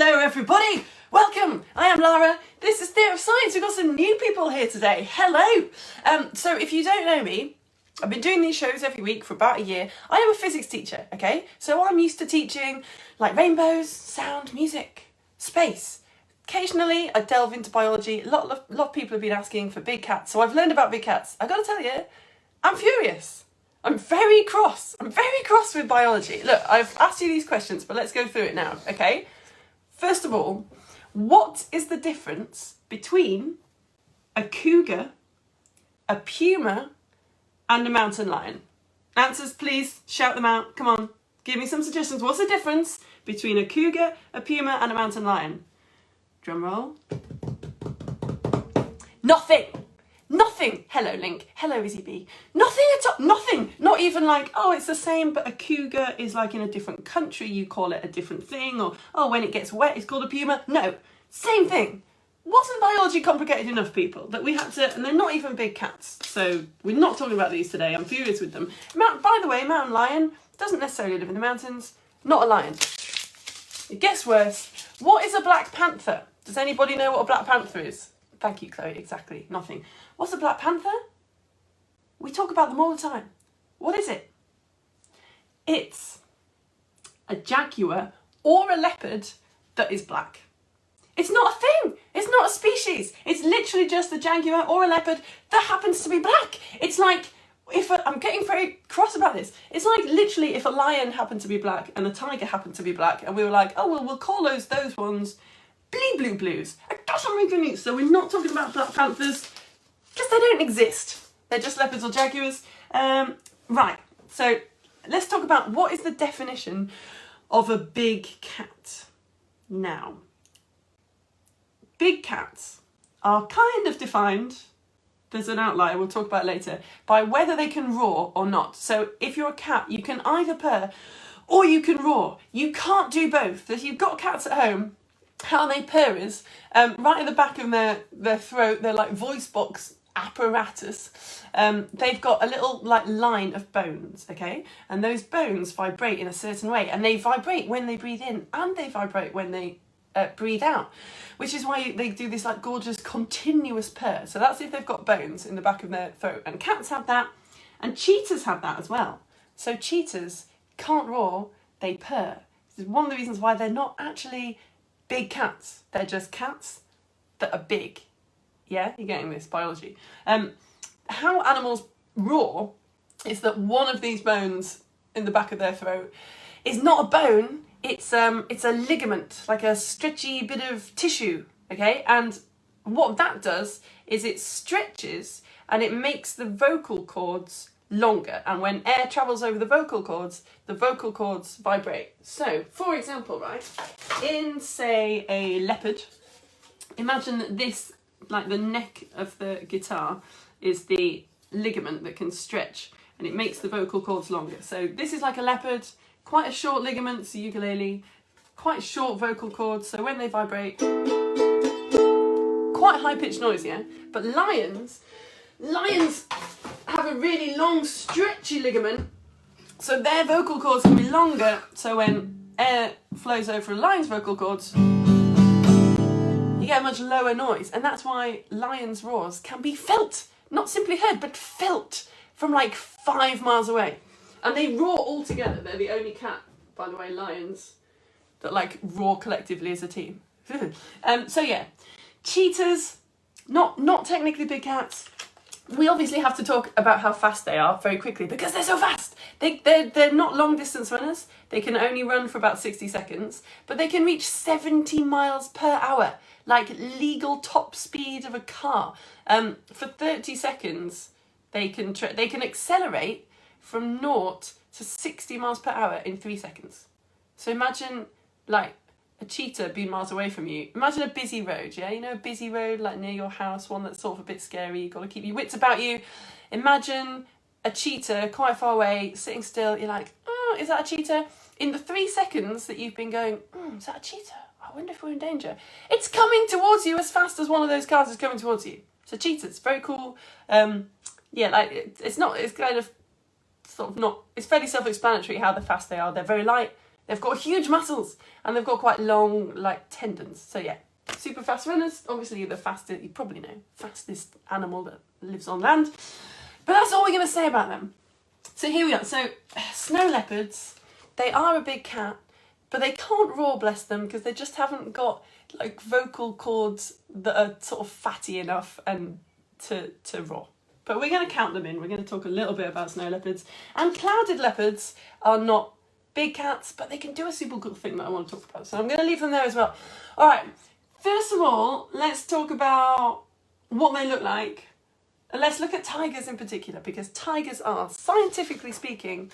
Hello everybody, welcome, I am Lara, this is Theatre of Science, we've got some new people here today, hello! So if you don't know me, I've been doing these shows every week for about a year. I am a physics teacher, okay? So I'm used to teaching like rainbows, sound, music, space. Occasionally I delve into biology, a lot of people have been asking for big cats, so I've learned about big cats. I gotta tell you, I'm furious. I'm very cross with biology. Look, I've asked you these questions, but let's go through it now, okay? First of all, what is the difference between a cougar, a puma, and a mountain lion? Answers, please, shout them out. Come on, give me some suggestions. What's the difference between a cougar, a puma, and a mountain lion? Drum roll. Nothing. Nothing. Hello, Link. Hello, Izzy B. Nothing at all. Nothing. Not even like, oh, it's the same, but a cougar is like in a different country. You call it a different thing. Or, oh, when it gets wet, it's called a puma. No, same thing. Wasn't biology complicated enough, people, that we had to, and they're not even big cats. So we're not talking about these today. I'm furious with them. By the way, mountain lion doesn't necessarily live in the mountains. Not a lion. It gets worse. What is a black panther? Does anybody know what a black panther is? Thank you, Chloe. Exactly. Nothing. What's a black panther? We talk about them all the time. What is it? It's a jaguar or a leopard that is black. It's not a thing. It's not a species. It's literally just a jaguar or a leopard that happens to be black. It's like, I'm getting very cross about this. It's like literally if a lion happened to be black and a tiger happened to be black and we were like, oh, well, we'll call those ones blue blues. It doesn't make any sense. So we're not talking about black panthers because they don't exist. They're just leopards or jaguars. Right, so let's talk about what is the definition of a big cat. Now, big cats are kind of defined, there's an outlier we'll talk about later, by whether they can roar or not. So if you're a cat, you can either purr or you can roar. You can't do both. If you've got cats at home, how they purr is, right at the back of their throat, their like voice box apparatus, they've got a little like line of bones, okay? And those bones vibrate in a certain way, and they vibrate when they breathe in and they vibrate when they breathe out, which is why they do this like gorgeous continuous purr. So that's if they've got bones in the back of their throat, and cats have that, and cheetahs have that as well. So cheetahs can't roar, they purr. This is one of the reasons why they're not actually big cats. They're just cats that are big. Yeah, you're getting this, biology. How animals roar is that one of these bones in the back of their throat is not a bone, it's a ligament, like a stretchy bit of tissue, okay? And what that does is it stretches and it makes the vocal cords longer. And when air travels over the vocal cords vibrate. So, for example, right, in, say, a leopard, imagine that this, like the neck of the guitar, is the ligament that can stretch and it makes the vocal cords longer. So this is like a leopard, quite a short ligament, it's a ukulele, quite short vocal cords, so when they vibrate, quite high-pitched noise, yeah? But lions have a really long, stretchy ligament, so their vocal cords can be longer, so when air flows over a lion's vocal cords, you get a much lower noise, and that's why lions' roars can be felt, not simply heard, but felt from like 5 miles away. And they roar all together. They're the only cat, by the way, lions, that like roar collectively as a team. So yeah, cheetahs, not technically big cats. We obviously have to talk about how fast they are very quickly because they're so fast. They're not long distance runners. They can only run for about 60 seconds, but they can reach 70 miles per hour, like legal top speed of a car. For 30 seconds, they can accelerate from 0 to 60 miles per hour in 3 seconds. So imagine like a cheetah being miles away from you. Imagine a busy road, yeah? You know, a busy road like near your house, one that's sort of a bit scary, you've got to keep your wits about you. Imagine a cheetah quite far away, sitting still, you're like, oh, is that a cheetah? In the 3 seconds that you've been going, is that a cheetah? I wonder if we're in danger. It's coming towards you as fast as one of those cars is coming towards you. So cheetahs, very cool. Yeah, like it's kind of sort of not, it's fairly self-explanatory how fast they are. They're very light, They've got huge muscles and they've got quite long, like, tendons. So yeah, super fast runners. Obviously the fastest, you probably know, fastest animal that lives on land. But that's all we're going to say about them. So here we are. So snow leopards, they are a big cat, but they can't roar, bless them, because they just haven't got like vocal cords that are sort of fatty enough and to roar. But we're going to count them in. We're going to talk a little bit about snow leopards. And clouded leopards are not big cats, but they can do a super cool thing that I want to talk about. So I'm going to leave them there as well. All right. First of all, let's talk about what they look like. And let's look at tigers in particular, because tigers are, scientifically speaking,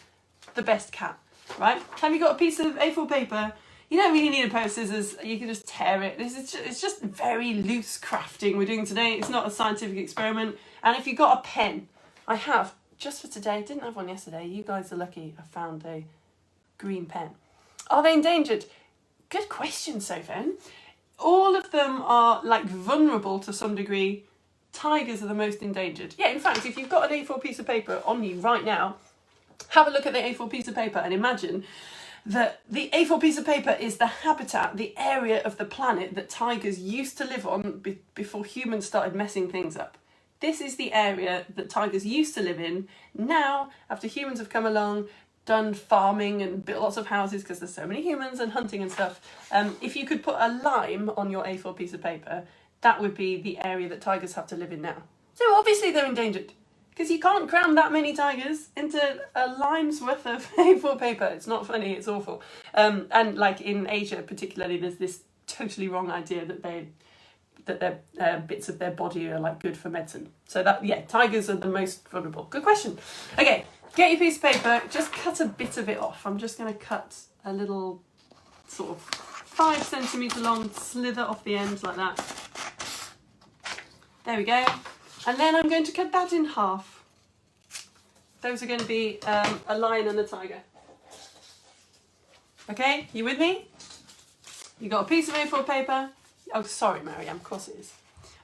the best cat, right? Have you got a piece of A4 paper? You don't really need a pair of scissors. You can just tear it. It's just very loose crafting we're doing today. It's not a scientific experiment. And if you've got a pen, I have, just for today, didn't have one yesterday. You guys are lucky I found a green pen. Are they endangered? Good question, Sophie. All of them are like vulnerable to some degree. Tigers are the most endangered. Yeah, in fact, if you've got an A4 piece of paper on you right now, have a look at the A4 piece of paper and imagine that the A4 piece of paper is the habitat, the area of the planet that tigers used to live on before humans started messing things up. This is the area that tigers used to live in. Now, after humans have come along, done farming and built lots of houses because there's so many humans and hunting and stuff, if you could put a line on your A4 piece of paper, that would be the area that tigers have to live in now. So obviously they're endangered, because you can't cram that many tigers into a lime's worth of A4 paper. It's not funny, it's awful. And like in Asia particularly, there's this totally wrong idea that their bits of their body are like good for medicine. So that, yeah, tigers are the most vulnerable. Good question. Okay, get your piece of paper, just cut a bit of it off. I'm just going to cut a little sort of 5 centimetre long slither off the end like that. There we go. And then I'm going to cut that in half. Those are going to be a lion and a tiger. Okay, you with me? You got a piece of A4 paper. Oh, sorry, Mariam, of course it is.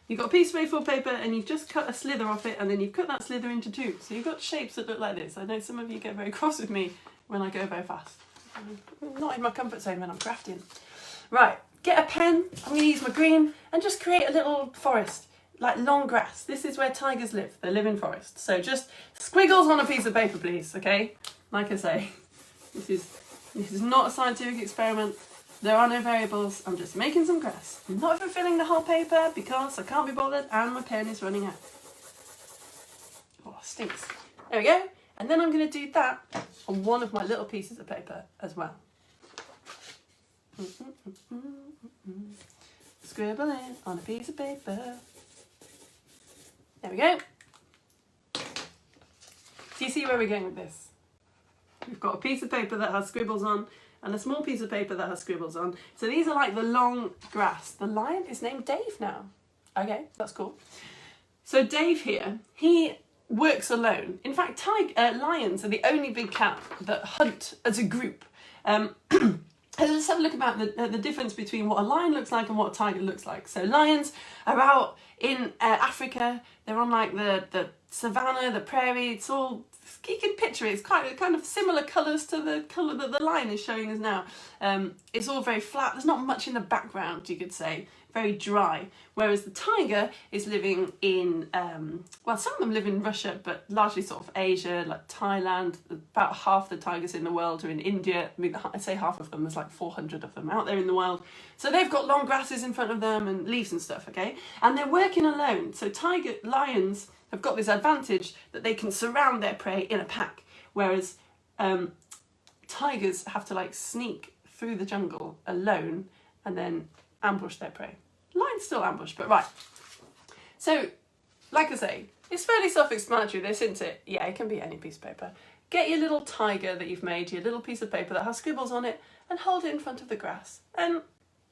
You've got a piece of A4 paper and you've just cut a slither off it, and then you've cut that slither into 2. So you've got shapes that look like this. I know some of you get very cross with me when I go very fast. I'm not in my comfort zone when I'm crafting. Right, get a pen. I'm going to use my green and just create a little forest. Like long grass. This is where tigers live. They live in forests. So just squiggles on a piece of paper, please, okay? Like I say, this is not a scientific experiment. There are no variables. I'm just making some grass. I'm not even filling the whole paper because I can't be bothered and my pen is running out. Oh, stinks. There we go. And then I'm going to do that on one of my little pieces of paper as well. Scribbling on a piece of paper. There we go. Do you see where we're going with this? We've got a piece of paper that has scribbles on and a small piece of paper that has scribbles on. So these are like the long grass. The lion is named Dave now. Okay, that's cool. So Dave here, he works alone. In fact, lions are the only big cat that hunt as a group. Let's have a look about the difference between what a lion looks like and what a tiger looks like. So lions are out in Africa. They're on like the savannah, the prairie. It's all, you can picture it. It's kind of similar colours to the colour that the lion is showing us now. It's all very flat. There's not much in the background, you could say. Very dry. Whereas the tiger is living in, well, some of them live in Russia, but largely sort of Asia, like Thailand. About half the tigers in the world are in India. I mean, I'd say half of them. There's like 400 of them out there in the wild. So they've got long grasses in front of them and leaves and stuff, okay? And they're working alone. So lions have got this advantage that they can surround their prey in a pack, whereas tigers have to like sneak through the jungle alone and then ambush their prey. Lions still ambush, but right. So, like I say, it's fairly self-explanatory this, isn't it? Yeah, it can be any piece of paper. Get your little tiger that you've made, your little piece of paper that has scribbles on it, and hold it in front of the grass. And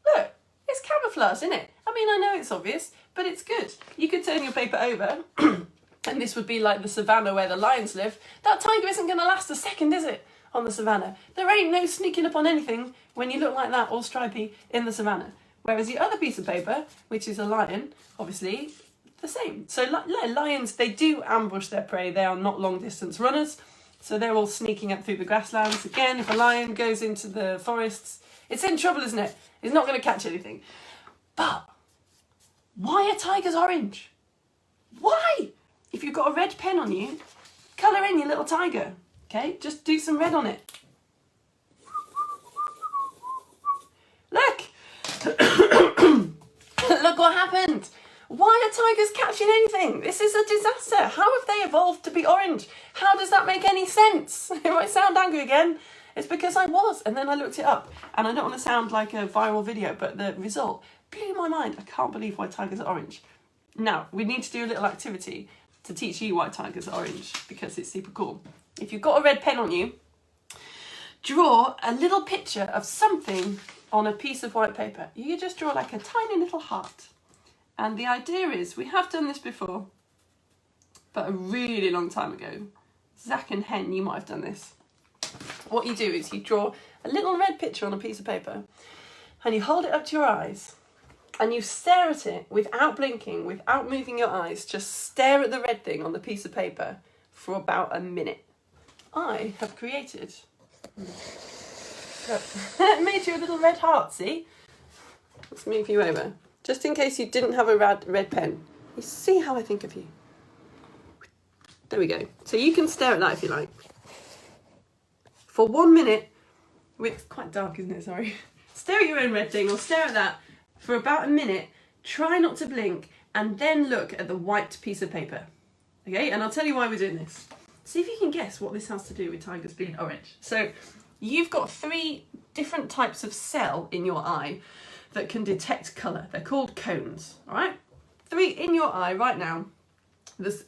look, it's camouflage, isn't it? I mean, I know it's obvious, but it's good. You could turn your paper over, and this would be like the savannah where the lions live. That tiger isn't going to last a second, is it, on the savannah? There ain't no sneaking up on anything when you look like that, all stripy, in the savannah. Whereas the other piece of paper, which is a lion, obviously, the same. So lions, they do ambush their prey. They are not long-distance runners. So they're all sneaking up through the grasslands. Again, if a lion goes into the forests, it's in trouble, isn't it? It's not going to catch anything. But why are tigers orange? Why? If you've got a red pen on you, colour in your little tiger. Okay, just do some red on it. Look! Look what happened. Why are tigers catching anything? This is a disaster. How have they evolved to be orange? How does that make any sense? It might sound angry again. It's because I was, and then I looked it up. And I don't want to sound like a viral video, but the result blew my mind. I can't believe why tigers are orange. Now, we need to do a little activity to teach you why tigers are orange, because it's super cool. If you've got a red pen on you, draw a little picture of something on a piece of white paper. You can just draw like a tiny little heart. And the idea is, we have done this before, but a really long time ago. Zach and Hen, you might have done this. What you do is you draw a little red picture on a piece of paper and you hold it up to your eyes and you stare at it without blinking, without moving your eyes. Just stare at the red thing on the piece of paper for about a minute. I have created... I made you a little red heart, see? Let's move you over. Just in case you didn't have a red pen. You see how I think of you. There we go. So you can stare at that if you like. For 1 minute, it's quite dark, isn't it? Sorry. Stare at your own red thing or stare at that for about a minute. Try not to blink and then look at the white piece of paper. Okay, and I'll tell you why we're doing this. See if you can guess what this has to do with tigers being orange. So you've got 3 different types of cell in your eye that can detect colour. They're called cones, all right? 3 in your eye right now. There's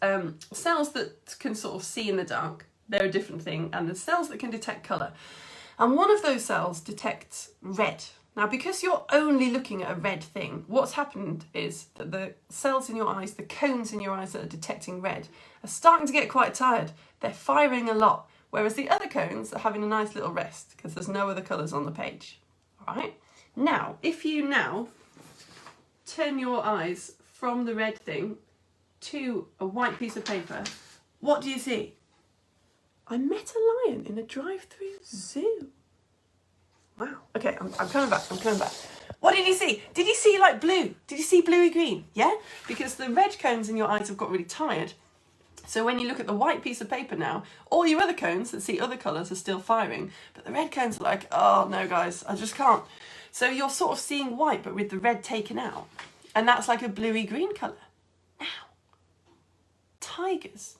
cells that can sort of see in the dark. They're a different thing. And there's cells that can detect colour. And one of those cells detects red. Now, because you're only looking at a red thing, what's happened is that the cells in your eyes, the cones in your eyes that are detecting red, are starting to get quite tired. They're firing a lot. Whereas the other cones are having a nice little rest because there's no other colours on the page, all right? Now, if you now turn your eyes from the red thing to a white piece of paper, what do you see? I met a lion in a drive-through zoo. Wow. Okay, I'm coming back, What did you see? Did you see like blue? Did you see bluey green? Yeah? Because the red cones in your eyes have got really tired. So when you look at the white piece of paper now, all your other cones that see other colours are still firing, but the red cones are like, oh no guys, I just can't. So you're sort of seeing white, but with the red taken out. And that's like a bluey green colour. Now, tigers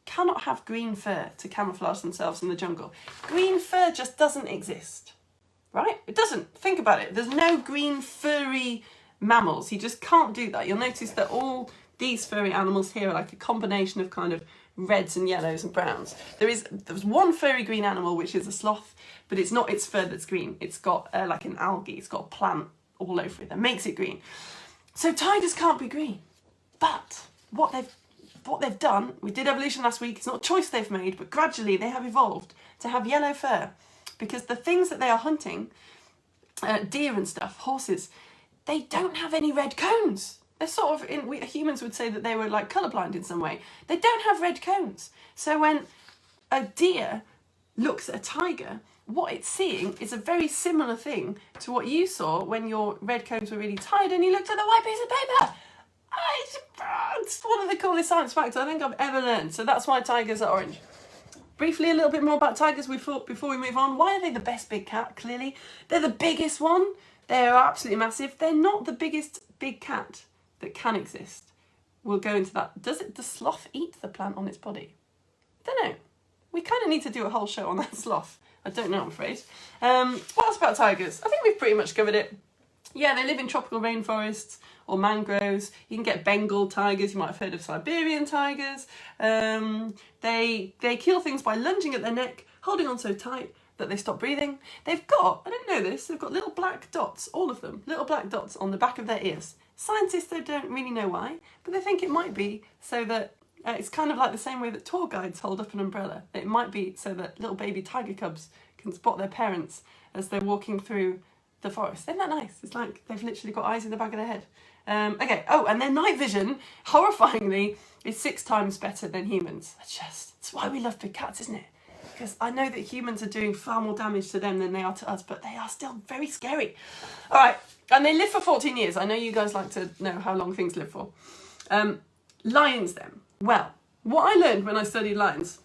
cannot have green fur to camouflage themselves in the jungle. Green fur just doesn't exist, right? It doesn't. Think about it. There's no green furry mammals. You just can't do that. You'll notice that all these furry animals here are like a combination of kind of reds and yellows and browns. There's one furry green animal, which is a sloth, but it's not its fur that's green. It's got like an algae. It's got a plant all over it that makes it green. So tigers can't be green. But what they've done, we did evolution last week, it's not a choice they've made, but gradually they have evolved to have yellow fur. Because the things that they are hunting, deer and stuff, horses, they don't have any red cones. They're sort of, humans would say that they were like colourblind in some way. They don't have red cones. So when a deer looks at a tiger, what it's seeing is a very similar thing to what you saw when your red cones were really tired and you looked at the white piece of paper. It's one of the coolest science facts I think I've ever learned. So that's why tigers are orange. Briefly, a little bit more about tigers before we move on. Why are they the best big cat? Clearly, they're the biggest one. They're absolutely massive. They're not the biggest big cat that can exist. We'll go into that. Does the sloth eat the plant on its body? I don't know. We kind of need to do a whole show on that sloth. I don't know, I'm afraid. What else about tigers? I think we've pretty much covered it. Yeah, they live in tropical rainforests or mangroves. You can get Bengal tigers. You might have heard of Siberian tigers. They kill things by lunging at their neck, holding on so tight that they stop breathing. They've got, I didn't know this, they've got little black dots, all of them, little black dots on the back of their ears. Scientists, though, don't really know why, but they think it might be so that it's kind of like the same way that tour guides hold up an umbrella. It might be so that little baby tiger cubs can spot their parents as they're walking through the forest. Isn't that nice? It's like they've literally got eyes in the back of their head. Okay, oh, and their night vision, horrifyingly, is 6 times better than humans. It's why we love big cats, isn't it? Because I know that humans are doing far more damage to them than they are to us, but they are still very scary. All right, and they live for 14 years. I know you guys like to know how long things live for. Lions then. Well, what I learned when I studied lions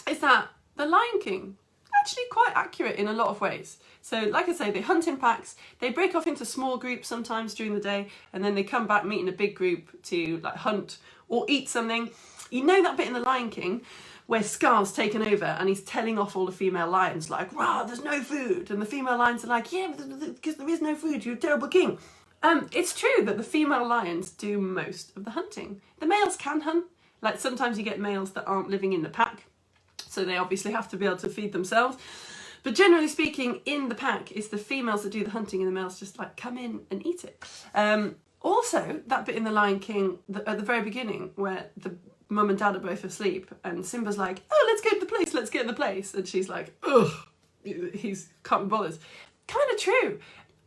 is that the Lion King actually quite accurate in a lot of ways. So like I say, they hunt in packs, they break off into small groups sometimes during the day, and then they come back, meet in a big group to like hunt or eat something. You know that bit in The Lion King where Scar's taken over and he's telling off all the female lions like, rah, there's no food. And the female lions are like, yeah, because there is no food, you're a terrible king. It's true that the female lions do most of the hunting. The males can hunt. Like sometimes you get males that aren't living in the pack, so they obviously have to be able to feed themselves. But generally speaking, in the pack, it's the females that do the hunting and the males just like come in and eat it. Also, that bit in The Lion King, at the very beginning, where the mum and dad are both asleep and Simba's like, oh, let's get the place. And she's like, ugh, he's can't be bothered. Kind of true.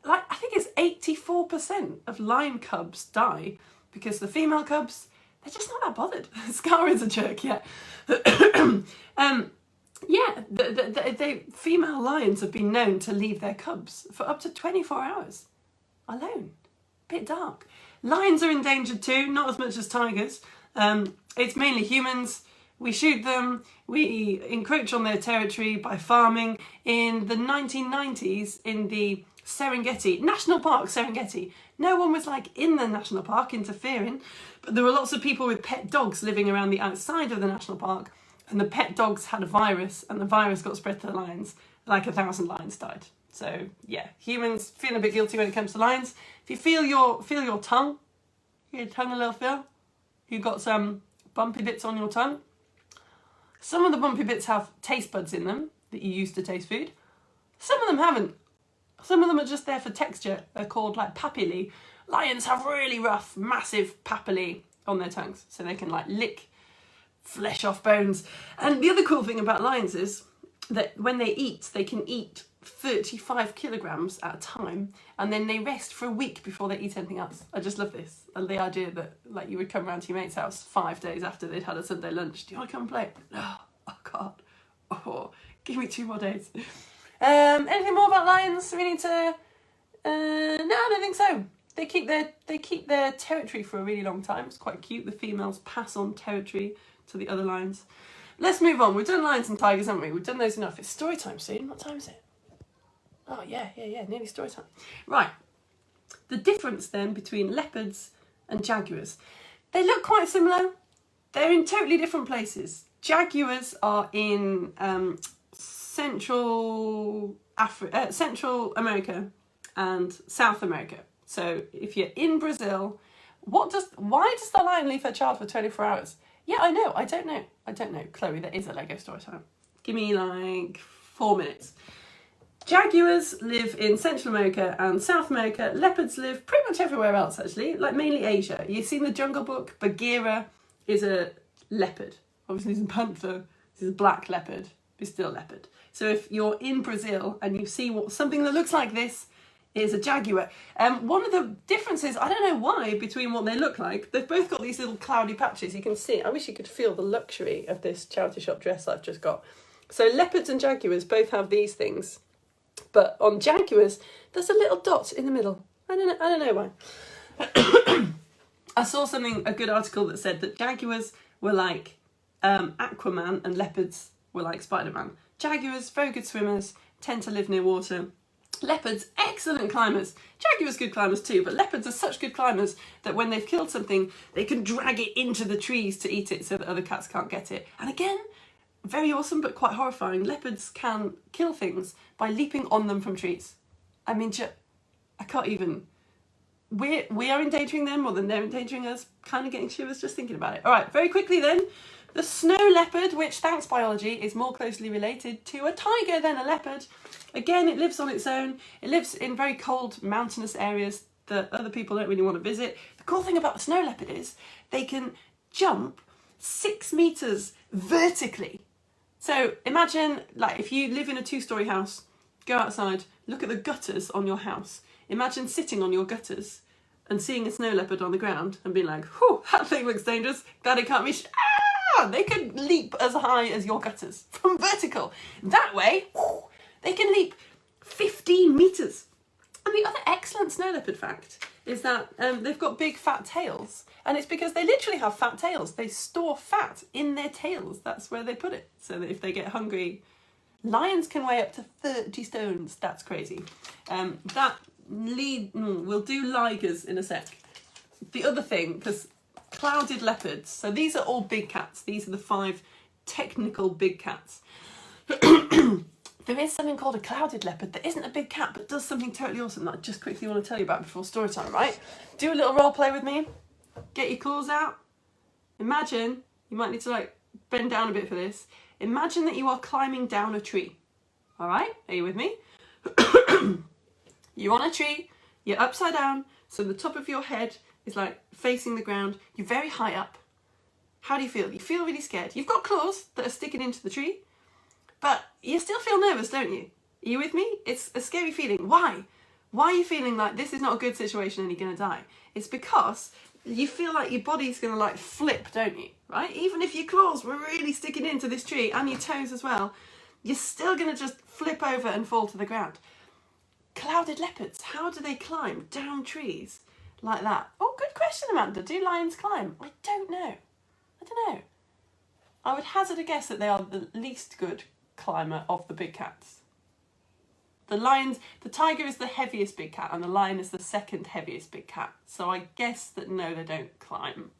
Like, I think it's 84% of lion cubs die because the female cubs, they're just not that bothered. Scar is a jerk, yeah. Yeah, the female lions have been known to leave their cubs for up to 24 hours alone. Bit dark. Lions are endangered too, not as much as tigers. It's mainly humans. We shoot them. We encroach on their territory by farming. In the 1990s, in the Serengeti, National Park Serengeti, no one was like in the national park interfering, but there were lots of people with pet dogs living around the outside of the national park, and the pet dogs had a virus, and the virus got spread to the lions. Like 1,000 lions died. So yeah, humans feel a bit guilty when it comes to lions. If you feel your tongue, your tongue a little feel, you've got some bumpy bits on your tongue. Some of the bumpy bits have taste buds in them that you use to taste food. Some of them haven't. Some of them are just there for texture. They're called like papillae. Lions have really rough, massive papillae on their tongues, so they can like lick flesh off bones. And the other cool thing about lions is that when they eat, they can eat 35 kilograms at a time, and then they rest for a week before they eat anything else. I just love this. And the idea that like you would come around to your mate's house 5 days after they'd had a Sunday lunch. Do you want to come and play? Oh God. Oh, give me 2 more days. Anything more about lions? We need to. No, I don't think so. They keep their territory for a really long time. It's quite cute. The females pass on territory to the other lions. Let's move on. We've done lions and tigers, haven't we? We've done those enough. It's story time soon. What time is it? Oh yeah, nearly story time. Right. The difference then between leopards and jaguars. They look quite similar. They're in totally different places. Jaguars are in Central America and South America. So if you're in Brazil, why does the lion leave her child for 24 hours? Yeah, I know. I don't know. Chloe, that is a Lego story time. Give me like 4 minutes. Jaguars live in Central America and South America. Leopards live pretty much everywhere else, actually, like mainly Asia. You've seen the Jungle Book. Bagheera is a leopard. Obviously, he's a panther. This is a black leopard. He's still a leopard. So if you're in Brazil and you see something that looks like this, is a jaguar. One of the differences, I don't know why, between what they look like, they've both got these little cloudy patches. You can see, I wish you could feel the luxury of this charity shop dress I've just got. So leopards and jaguars both have these things. But on jaguars, there's a little dot in the middle. I don't know why. I saw a good article that said that jaguars were like Aquaman and leopards were like Spider-Man. Jaguars, very good swimmers, tend to live near water. Leopards, excellent climbers. Jaguars, good climbers too, but leopards are such good climbers that when they've killed something, they can drag it into the trees to eat it so that other cats can't get it. And again, very awesome but quite horrifying. Leopards can kill things by leaping on them from trees. I mean, I can't even. We are endangering them more than they're endangering us. Kind of getting shivers just thinking about it. All right, very quickly then. The snow leopard, which, thanks biology, is more closely related to a tiger than a leopard. Again, it lives on its own. It lives in very cold, mountainous areas that other people don't really want to visit. The cool thing about the snow leopard is they can jump 6 meters vertically. So imagine, like, if you live in a 2-story house go outside, look at the gutters on your house. Imagine sitting on your gutters and seeing a snow leopard on the ground and being like, whew, that thing looks dangerous. Glad it can't reach. Ah! They can leap as high as your gutters from vertical. That way, whew, they can leap 15 metres. And the other excellent snow leopard fact is that they've got big fat tails. And it's because they literally have fat tails. They store fat in their tails. That's where they put it. So that if they get hungry, lions can weigh up to 30 stones. That's crazy. We'll do ligers in a sec. The other thing, because clouded leopards, so these are all big cats. These are the 5 technical big cats. There is something called a clouded leopard that isn't a big cat but does something totally awesome that I just quickly want to tell you about before story time, right? Do a little role play with me. Get your claws out. Imagine, you might need to like bend down a bit for this. Imagine that you are climbing down a tree. All right, are you with me? You're on a tree, you're upside down, so the top of your head is like facing the ground. You're very high up. How do you feel? You feel really scared. You've got claws that are sticking into the tree, but you still feel nervous, don't you? Are you with me? It's a scary feeling. Why? Why are you feeling like this is not a good situation and you're going to die? It's because you feel like your body's going to like flip, don't you? Right? Even if your claws were really sticking into this tree and your toes as well, you're still going to just flip over and fall to the ground. Clouded leopards, how do they climb down trees like that? Oh, good question, Amanda. Do lions climb? I don't know. I would hazard a guess that they are the least good climber of the big cats. The tiger is the heaviest big cat and the lion is the second heaviest big cat. So I guess that no, they don't climb.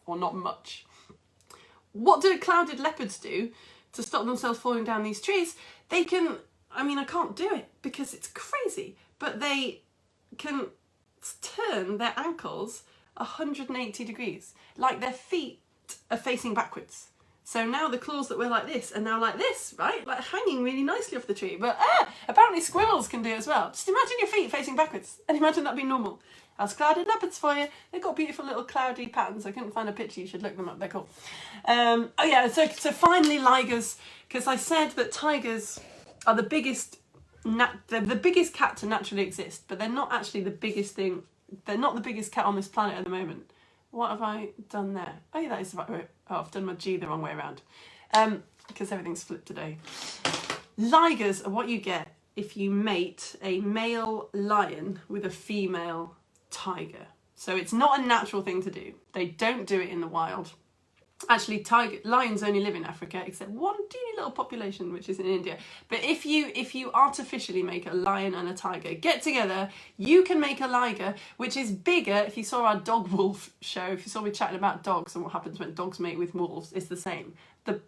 Or not much. What do clouded leopards do to stop themselves falling down these trees? They can, I can't do it because it's crazy, but they can turn their ankles 180 degrees, like their feet are facing backwards. So now the claws that were like this are now like this, right? Like hanging really nicely off the tree. But apparently squirrels can do it as well. Just imagine your feet facing backwards and imagine that being normal. That's clouded leopards for you. They've got beautiful little cloudy patterns. I couldn't find a picture. You should look them up. They're cool. So finally ligers, because I said that tigers are the biggest, they're the biggest cat to naturally exist, but they're not actually the biggest thing. They're not the biggest cat on this planet at the moment. What have I done there? Oh yeah, that is the right way. Oh, I've done my G the wrong way around. Because everything's flipped today. Ligers are what you get if you mate a male lion with a female tiger. So it's not a natural thing to do. They don't do it in the wild. Actually, lions only live in Africa, except one teeny little population, which is in India. But if you artificially make a lion and a tiger get together, you can make a liger, which is bigger. If you saw our dog wolf show, if you saw me chatting about dogs and what happens when dogs mate with wolves, it's the same. The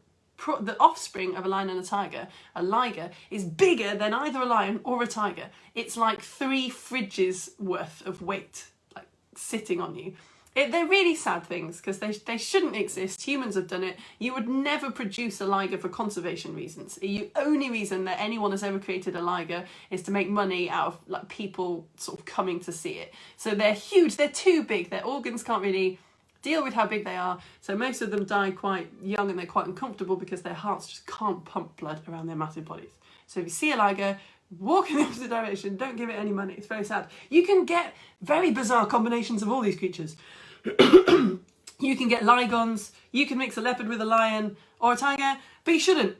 offspring of a lion and a tiger, a liger, is bigger than either a lion or a tiger. It's like 3 fridges worth of weight, like sitting on you. They're really sad things because they shouldn't exist. Humans have done it. You would never produce a liger for conservation reasons. The only reason that anyone has ever created a liger is to make money out of like people sort of coming to see it. So they're huge. They're too big. Their organs can't really deal with how big they are. So most of them die quite young and they're quite uncomfortable because their hearts just can't pump blood around their massive bodies. So if you see a liger, walk in the opposite direction. Don't give it any money. It's very sad. You can get very bizarre combinations of all these creatures. You can get ligons, you can mix a leopard with a lion or a tiger, but you shouldn't.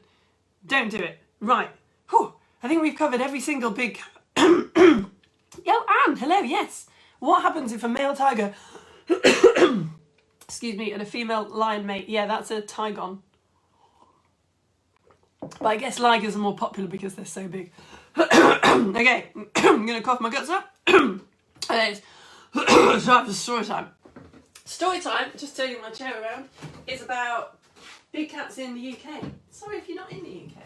Don't do it. Right. Whew. I think we've covered every single big... Yo, Anne, hello, yes. What happens if a male tiger, excuse me, and a female lion mate? Yeah, that's a tigon. But I guess ligers are more popular because they're so big. Okay, I'm going to cough my guts up. And it's time for story time. Story time, just turning my chair around, is about big cats in the UK. Sorry if you're not in the UK.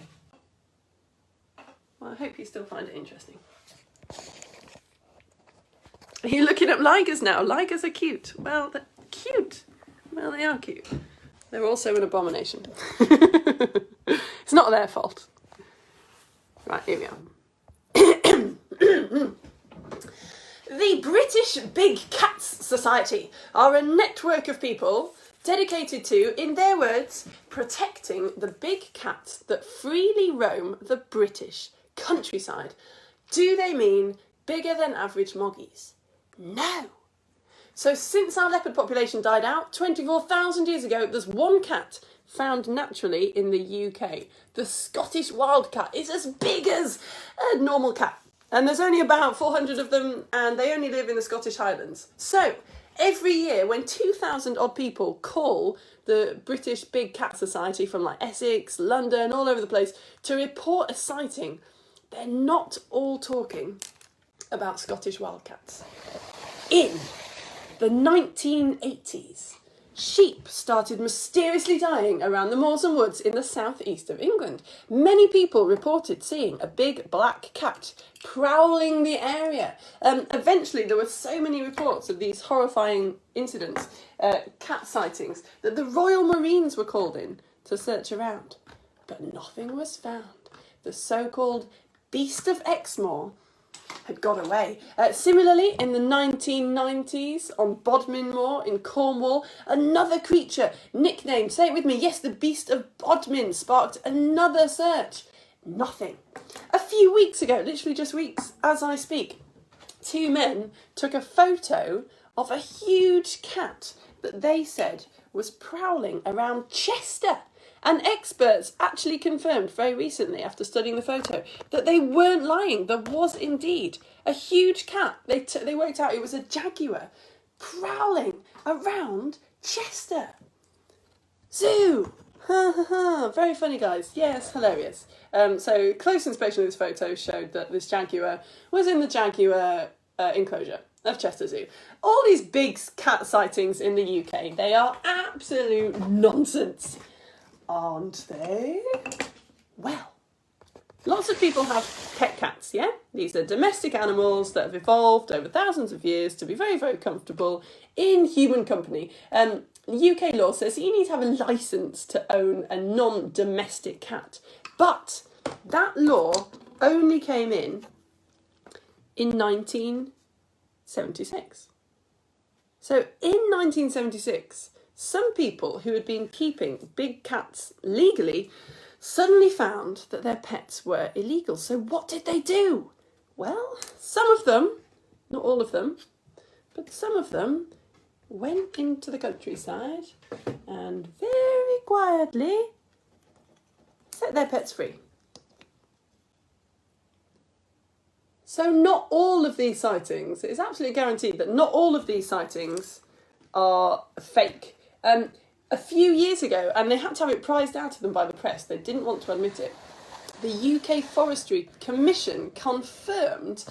Well, I hope you still find it interesting. Are you looking up ligers now? Ligers are cute. Well, they're cute. Well, they are cute. They're also an abomination. It's not their fault. Right, here we are. The British Big Cats Society are a network of people dedicated to, in their words, protecting the big cats that freely roam the British countryside. Do they mean bigger than average moggies? No. So since our leopard population died out 24,000 years ago, there's one cat found naturally in the UK. The Scottish wildcat is as big as a normal cat. And there's only about 400 of them, and they only live in the Scottish Highlands. So every year when 2,000 odd people call the British Big Cat Society from like Essex, London, all over the place to report a sighting, they're not all talking about Scottish wildcats. In the 1980s, sheep started mysteriously dying around the moors and woods in the southeast of England. Many people reported seeing a big black cat prowling the area. Eventually, there were so many reports of these horrifying incidents, cat sightings, that the Royal Marines were called in to search around. But nothing was found. The so-called Beast of Exmoor had got away. Similarly, in the 1990s, on Bodmin Moor in Cornwall, another creature, nicknamed, say it with me, yes, the Beast of Bodmin, sparked another search. Nothing. A few weeks ago, literally just weeks as I speak, two men took a photo of a huge cat that they said was prowling around Chester. And experts actually confirmed very recently, after studying the photo, that they weren't lying. There was indeed a huge cat. They worked out it was a jaguar prowling around Chester Zoo. Ha ha ha! Very funny, guys. Yes, hilarious. So close inspection of this photo showed that this jaguar was in the jaguar enclosure of Chester Zoo. All these big cat sightings in the UK, they are absolute nonsense. Aren't they? Well, lots of people have pet cats, yeah? These are domestic animals that have evolved over thousands of years to be very, very comfortable in human company. UK law says you need to have a licence to own a non-domestic cat. But that law only came in 1976. So in 1976, some people who had been keeping big cats legally suddenly found that their pets were illegal. So what did they do? Well, some of them, not all of them, but some of them went into the countryside and very quietly set their pets free. So not all of these sightings, it's absolutely guaranteed that not all of these sightings are fake. A few years ago, and they had to have it prized out of them by the press, they didn't want to admit it, the UK Forestry Commission confirmed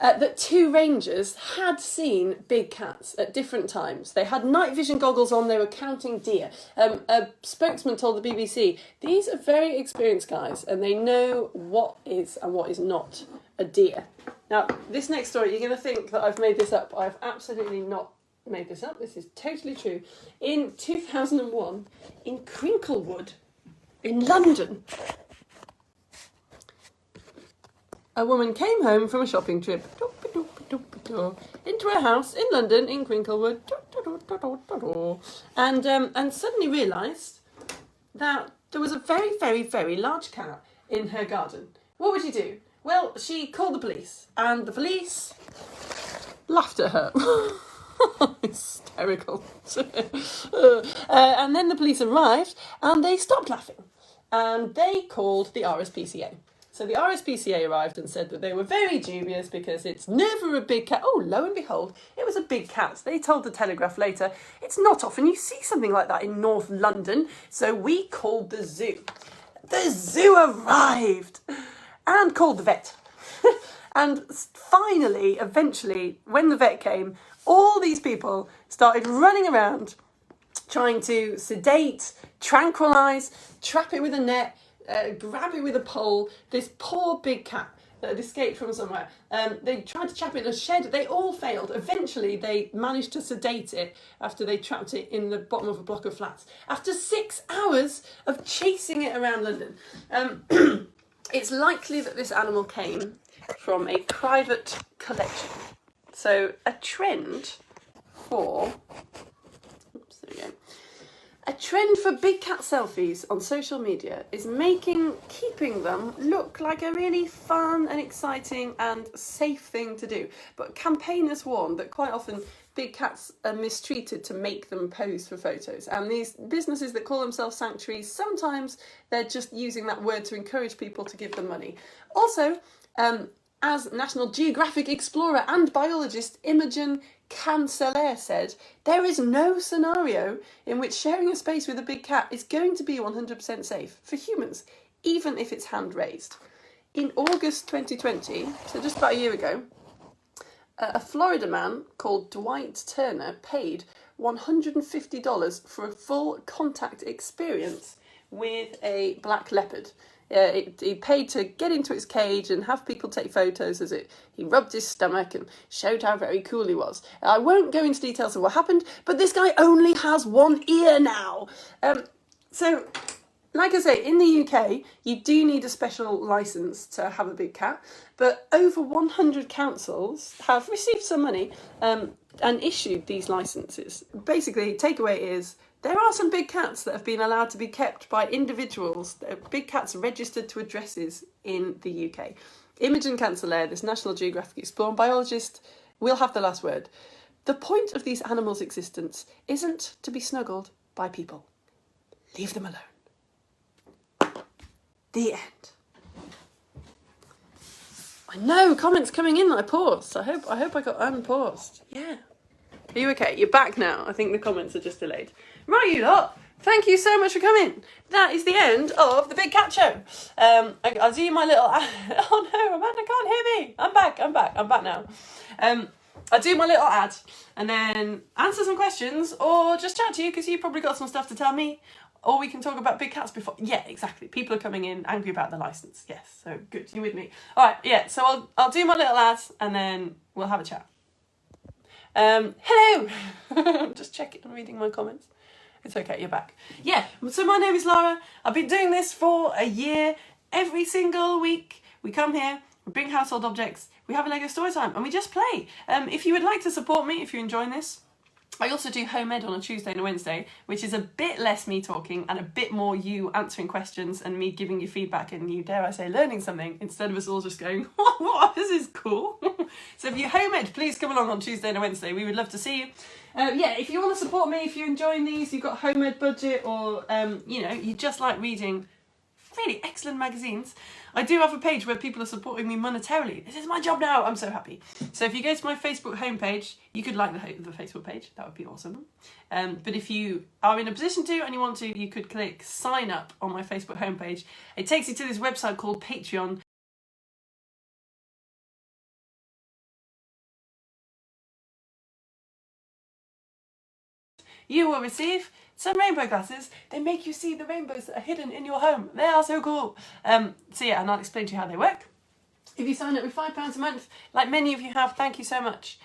that two rangers had seen big cats at different times. They had night vision goggles on, they were counting deer. A spokesman told the BBC, these are very experienced guys and they know what is and what is not a deer. Now, this next story, you're going to think that I've made this up. I've absolutely not made this up. This is totally true. In 2001, in Crinklewood, in London, a woman came home from a shopping trip into a house in London, in Crinklewood, and suddenly realised that there was a very, very, very large cat in her garden. What would she do? Well, she called the police, and the police laughed at her. Hysterical. And then the police arrived and they stopped laughing and they called the RSPCA. So the RSPCA arrived and said that they were very dubious because it's never a big cat. Oh, lo and behold, it was a big cat. They told the Telegraph later, it's not often you see something like that in North London. So we called the zoo. The zoo arrived and called the vet. And finally, eventually, when the vet came, all these people started running around trying to sedate, tranquilise, trap it with a net, grab it with a pole. This poor big cat that had escaped from somewhere. They tried to trap it in a shed. They all failed. Eventually, they managed to sedate it after they trapped it in the bottom of a block of flats. After 6 hours of chasing it around London. It's likely that this animal came from a private collection. So a trend for, oops, there we go. A trend for big cat selfies on social media is keeping them look like a really fun and exciting and safe thing to do. But campaigners warn that quite often big cats are mistreated to make them pose for photos. And these businesses that call themselves sanctuaries, sometimes they're just using that word to encourage people to give them money. Also, as National Geographic explorer and biologist Imogen Cancellaire said, there is no scenario in which sharing a space with a big cat is going to be 100% safe for humans, even if it's hand-raised. In August 2020, so just about a year ago, a Florida man called Dwight Turner paid $150 for a full contact experience with a black leopard. He paid to get into its cage and have people take photos as he rubbed his stomach and showed how very cool he was. I won't go into details of what happened, but this guy only has one ear now. So, like I say, in the UK, you do need a special licence to have a big cat, but over 100 councils have received some money and issued these licences. Basically, takeaway is, there are some big cats that have been allowed to be kept by individuals, big cats registered to addresses in the UK. Imogen Cancellaire, this National Geographic explorer and biologist, will have the last word. The point of these animals' existence isn't to be snuggled by people. Leave them alone. The end. I know, comments coming in that I paused. I hope I got unpaused. Yeah. Are you okay? You're back now. I think the comments are just delayed. Right, you lot. Thank you so much for coming. That is the end of the Big Cat Show. I'll do my little... Oh no, Amanda can't hear me. I'm back now. I'll do my little ad and then answer some questions or just chat to you because you've probably got some stuff to tell me. Or we can talk about big cats before. Yeah, exactly. People are coming in angry about the licence. Yes, so good. You're with me. All right, yeah. So I'll do my little ad and then we'll have a chat. Hello. I'm just checking and reading my comments. It's okay, you're back. Yeah, so my name is Lara. I've been doing this for a year. Every single week we come here, we bring household objects, we have a Lego story time and we just play. If you would like to support me, if you're enjoying this, I also do home ed on a Tuesday and a Wednesday, which is a bit less me talking and a bit more you answering questions and me giving you feedback and you, dare I say, learning something instead of us all just going, what, this is cool. So if you're home ed, please come along on Tuesday and a Wednesday. We would love to see you. Yeah, if you want to support me, if you're enjoying these, you've got home ed budget or, you just like reading really excellent magazines, I do have a page where people are supporting me monetarily. This is my job now. I'm so happy. So if you go to my Facebook homepage, you could like the Facebook page. That would be awesome. But if you are in a position to and you want to, you could click sign up on my Facebook homepage. It takes you to this website called Patreon. You will receive some rainbow glasses. They make you see the rainbows that are hidden in your home. They are so cool. So yeah, and I'll explain to you how they work. If you sign up with £5 a month, like many of you have, thank you so much.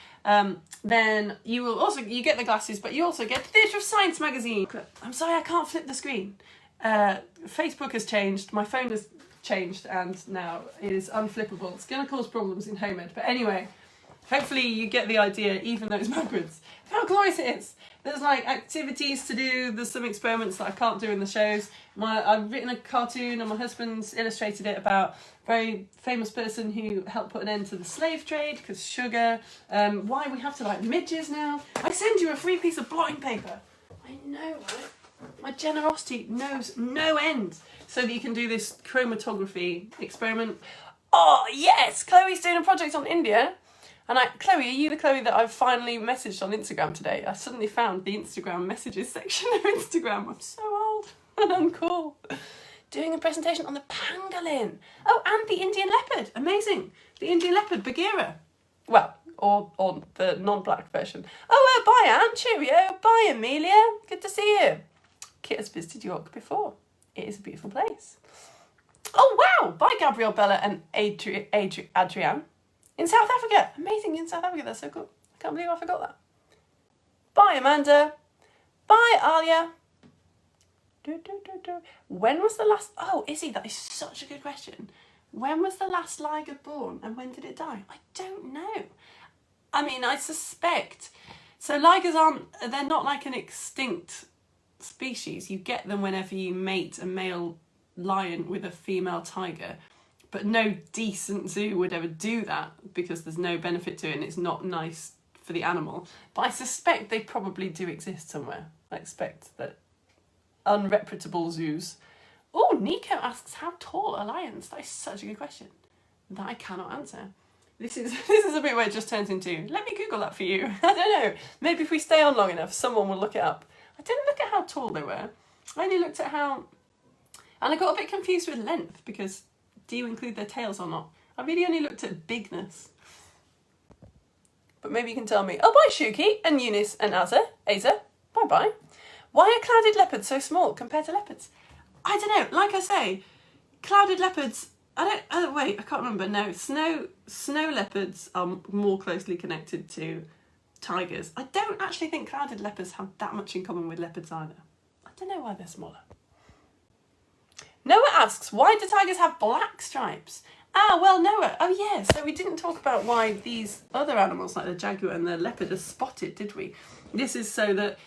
Then you will also, you get the glasses, but you also get Theatre of Science magazine. I'm sorry, I can't flip the screen. Facebook has changed, my phone has changed, and now it is unflippable. It's going to cause problems in home ed, but anyway, hopefully you get the idea, even though it's backwards. How glorious it is. There's like activities to do, there's some experiments that I can't do in the shows. I've written a cartoon and my husband's illustrated it about a very famous person who helped put an end to the slave trade, because sugar, why we have to like midges now. I send you a free piece of blotting paper. I know, right? My generosity knows no end. So that you can do this chromatography experiment. Oh yes, Chloe's doing a project on India. And Chloe, are you the Chloe that I've finally messaged on Instagram today? I suddenly found the Instagram messages section of Instagram. I'm so old and uncool. Doing a presentation on the pangolin. Oh, and the Indian leopard. Amazing. The Indian leopard, Bagheera. Well, or the non-black version. Oh, bye, Anne. Cheerio. Bye, Amelia. Good to see you. Kit has visited York before. It is a beautiful place. Oh, wow. Bye, Gabrielle, Bella, and Adrienne. In South Africa. Amazing, in South Africa. That's so cool. I can't believe I forgot that. Bye, Amanda. Bye, Alia. When was the last... Oh, Izzy, that is such a good question. When was the last liger born and when did it die? I don't know. I mean, I suspect... So ligers aren't... They're not like an extinct species. You get them whenever you mate a male lion with a female tiger, but no decent zoo would ever do that because there's no benefit to it and it's not nice for the animal. But I suspect they probably do exist somewhere. I expect that unreputable zoos. Oh, Nico asks, how tall are lions? That is such a good question that I cannot answer. This is a bit where it just turns into, let me Google that for you. I don't know. Maybe if we stay on long enough, someone will look it up. I didn't look at how tall they were. I only looked at how... And I got a bit confused with length, because do you include their tails or not? I really only looked at bigness. But maybe you can tell me. Oh, bye, Shuki and Eunice and Aza. Bye-bye. Why are clouded leopards so small compared to leopards? I don't know. Like I say, clouded leopards... wait, I can't remember. No, snow leopards are more closely connected to tigers. I don't actually think clouded leopards have that much in common with leopards either. I don't know why they're smaller. Noah asks, why do tigers have black stripes? Ah, well, Noah, oh yeah, so we didn't talk about why these other animals like the jaguar and the leopard are spotted, did we? This is so that,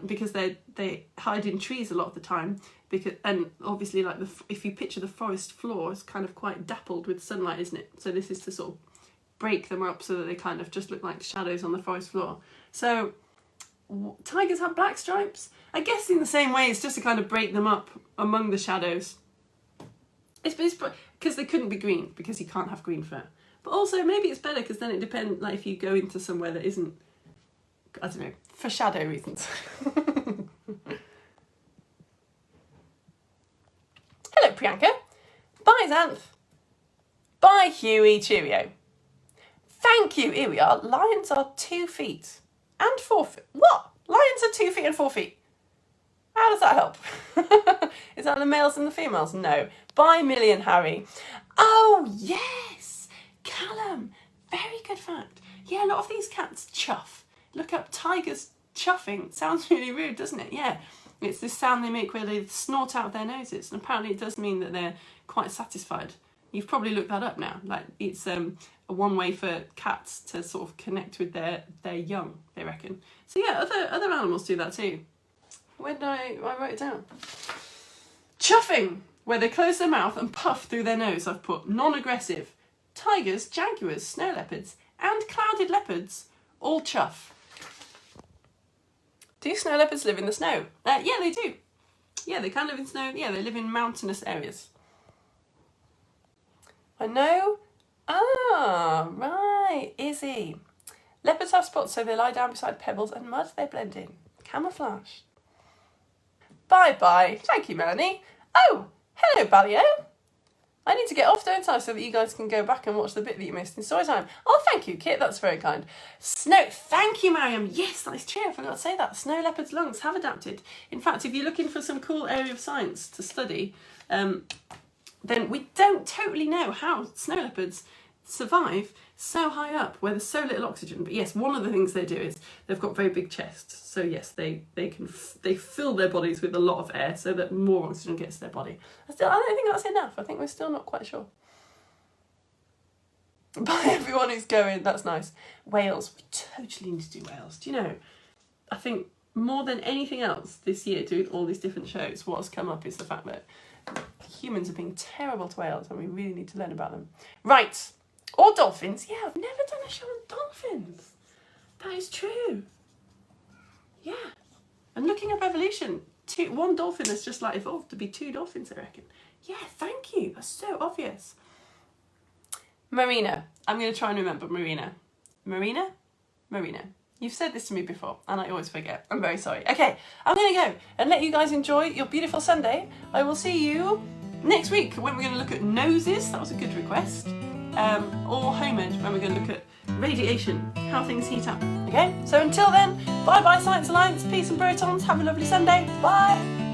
because they hide in trees a lot of the time, and obviously like if you picture the forest floor, it's kind of quite dappled with sunlight, isn't it? So this is to sort of break them up so that they kind of just look like shadows on the forest floor. So tigers have black stripes? I guess in the same way, it's just to kind of break them up among the shadows. It's because they couldn't be green, because you can't have green fur. But also maybe it's better because then it depends, like if you go into somewhere that isn't, I don't know, for shadow reasons. Hello, Priyanka. Bye, Xanth. Bye, Huey. Cheerio. Thank you. Here we are. Lions are 2 feet and 4 feet. What? Lions are 2 feet and 4 feet. How does that help? Is that the males and the females? No. Bye, Millie and Harry. Oh, yes. Callum. Very good fact. Yeah, a lot of these cats chuff. Look up tigers chuffing. Sounds really rude, doesn't it? Yeah. It's this sound they make where they snort out their noses. And apparently it does mean that they're quite satisfied. You've probably looked that up now. Like it's a one way for cats to sort of connect with their young, they reckon. So yeah, other animals do that too. Where did I wrote it down? Chuffing, where they close their mouth and puff through their nose. I've put non-aggressive. Tigers, jaguars, snow leopards, and clouded leopards all chuff. Do snow leopards live in the snow? Yeah, they do. Yeah, they can live in snow. Yeah, they live in mountainous areas. I know. Ah, right. Izzy. Leopards have spots, so they lie down beside pebbles and mud. They blend in. Camouflage. Bye-bye. Thank you, Melanie. Oh, hello, Balio. I need to get off, don't I, so that you guys can go back and watch the bit that you missed in story time. Oh, thank you, Kit. That's very kind. Thank you, Mariam. Yes, that is true. I forgot to say that. Snow leopards' lungs have adapted. In fact, if you're looking for some cool area of science to study, then we don't totally know how snow leopards survive so high up where there's so little oxygen. But yes, one of the things they do is they've got very big chests. So yes, they fill their bodies with a lot of air so that more oxygen gets to their body. I don't think that's enough. I think we're still not quite sure. Bye everyone who's going. That's nice. Whales. We totally need to do whales. Do you know? I think more than anything else this year, doing all these different shows, what's come up is the fact that humans are being terrible to whales and we really need to learn about them. Right. Or dolphins. Yeah, I've never done a show on dolphins. That is true. Yeah. And looking up evolution, one dolphin has just like evolved to be 2 dolphins, I reckon. Yeah, thank you. That's so obvious. Marina. I'm going to try and remember Marina. Marina? Marina. You've said this to me before and I always forget. I'm very sorry. Okay, I'm going to go and let you guys enjoy your beautiful Sunday. I will see you next week when we're going to look at noses. That was a good request. Or Homage when we're going to look at radiation, how things heat up. Okay, so until then, bye-bye Science Alliance, peace and protons, have a lovely Sunday, bye!